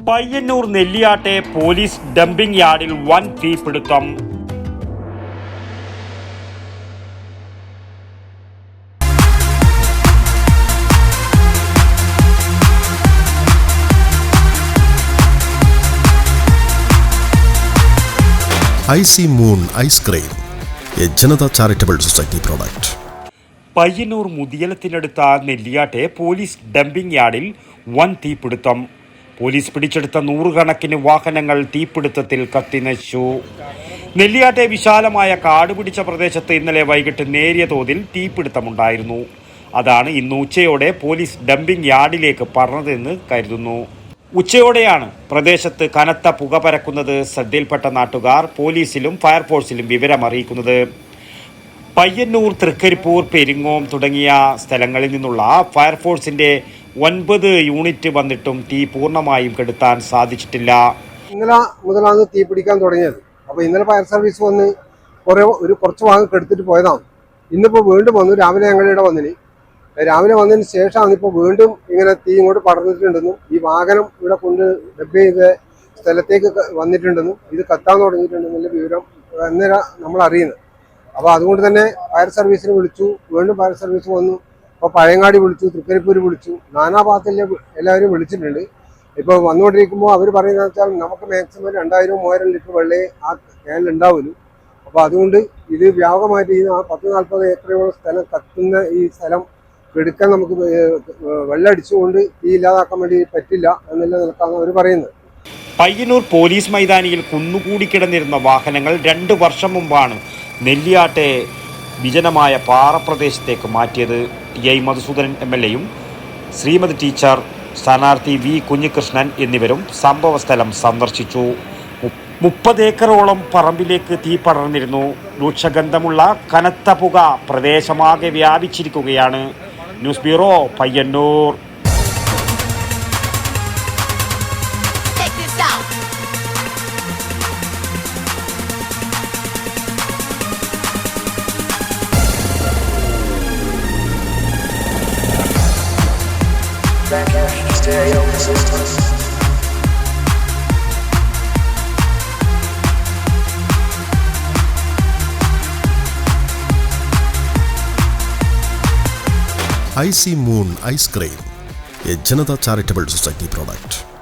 പയ്യന്നൂർ നെല്ലിയാട്ടെ police dumping യാർഡിൽ വൻ തീപിടുത്തം. Icy moon ice cream, a Janata charitable society product. Payyanur മുതിയലത്തിനടുത്ത നെല്ലിയാട്ടെ പോലീസ് ഡംപിംഗ് യാർഡിൽ വൻ തീപിടുത്തം. പോലീസ് പിടിച്ചെടുത്ത നൂറുകണക്കിന് വാഹനങ്ങൾ തീപിടുത്തത്തിൽ കത്തിനശിച്ചു. നെല്ലിയാട്ടെ വിശാലമായ കാടുപിടിച്ച പ്രദേശത്ത് ഇന്നലെ വൈകിട്ട് നേരിയ തോതിൽ തീപിടുത്തമുണ്ടായിരുന്നു. അതാണ് ഇന്ന് ഉച്ചയോടെ പോലീസ് ഡംപിംഗ് യാർഡിലേക്ക് പറഞ്ഞതെന്ന് കരുതുന്നു. ഉച്ചയോടെയാണ് പ്രദേശത്ത് കനത്ത പുക പരക്കുന്നത് ശ്രദ്ധയിൽപ്പെട്ട നാട്ടുകാർ പോലീസിലും ഫയർഫോഴ്സിലും വിവരമറിയിക്കുന്നത്. പയ്യന്നൂർ, തൃക്കരിപ്പൂർ, പെരിങ്ങോം തുടങ്ങിയ സ്ഥലങ്ങളിൽ നിന്നുള്ള ഫയർഫോഴ്സിന്റെ 9 യൂണിറ്റ് വന്നിട്ടും തീ പൂർണ്ണമായും കെടുത്താൻ സാധിച്ചിട്ടില്ല. ഇന്നലെ മുതലാണ് തീ പിടിക്കാൻ തുടങ്ങിയത്. അപ്പോൾ ഇന്നലെ ഫയർ സർവീസ് വന്ന് കുറച്ച് ഭാഗം കെടുത്തിട്ട് പോയതാണ്. ഇന്നിപ്പോൾ വീണ്ടും വന്നു. രാവിലെ ഞങ്ങളുടെ വന്നിന്. രാവിലെ വന്നതിന് ശേഷമാണ് ഇപ്പോൾ വീണ്ടും ഇങ്ങനെ തീ ഇങ്ങോട്ട് പടർന്നിട്ടുണ്ടെന്നും ഈ വാഹനം ഇവിടെ കൊണ്ട് ഡബ് ചെയ്ത സ്ഥലത്തേക്ക് വന്നിട്ടുണ്ടെന്നും ഇത് കത്താൻ തുടങ്ങിയിട്ടുണ്ടെന്നുള്ള വിവരം അന്നേരം നമ്മൾ അറിയുന്നത്. അപ്പോൾ അതുകൊണ്ട് തന്നെ ഫയർ സർവീസിന് വിളിച്ചു. വീണ്ടും ഫയർ സർവീസ് വന്നു. അപ്പോൾ പഴയങ്ങാടി വിളിച്ചു, തൃക്കരിപ്പൂർ വിളിച്ചു, നാനാഭാഗത്തിലെ എല്ലാവരും വിളിച്ചിട്ടുണ്ട്. ഇപ്പോൾ വന്നുകൊണ്ടിരിക്കുമ്പോൾ അവർ പറയുന്നത് വെച്ചാൽ നമുക്ക് മാക്സിമം 2000-3000 ലിറ്റർ വെള്ളേ ആ ക്യാനിൽ ഉണ്ടാവുള്ളൂ. അപ്പോൾ അതുകൊണ്ട് ഇത് വ്യാപകമായിട്ട് ഈ 10-40 ഏക്കറോളം സ്ഥലം കത്തുന്ന ഈ സ്ഥലം എടുക്കാൻ നമുക്ക് വെള്ളം അടിച്ചുകൊണ്ട് തീ ഇല്ലാതാക്കാൻ വേണ്ടി പറ്റില്ല എന്നുള്ള നിലക്കാണ് അവർ പറയുന്നത്. പയ്യന്നൂർ പോലീസ് മൈതാനിയിൽ കുന്നുകൂടി കിടന്നിരുന്ന വാഹനങ്ങൾ 2 വർഷം മുമ്പാണ് നെല്ലിയാട്ടെ വിജനമായ പാറപ്രദേശത്തേക്ക് മാറ്റിയത്. ടി.ഐ. മധുസൂദനൻ MLA-യും ശ്രീമതി ടീച്ചർ, സ്ഥാനാർത്ഥി വി. കുഞ്ഞികൃഷ്ണൻ എന്നിവരും സംഭവസ്ഥലം സന്ദർശിച്ചു. 30 ഏക്കറോളം പറമ്പിലേക്ക് തീ പടർന്നിരുന്നു. രൂക്ഷഗന്ധമുള്ള കനത്ത പുക പ്രദേശമാകെ വ്യാപിച്ചിരിക്കുകയാണ്. News bureau, Payyanur. Icy moon ice cream, a Janata charitable society product.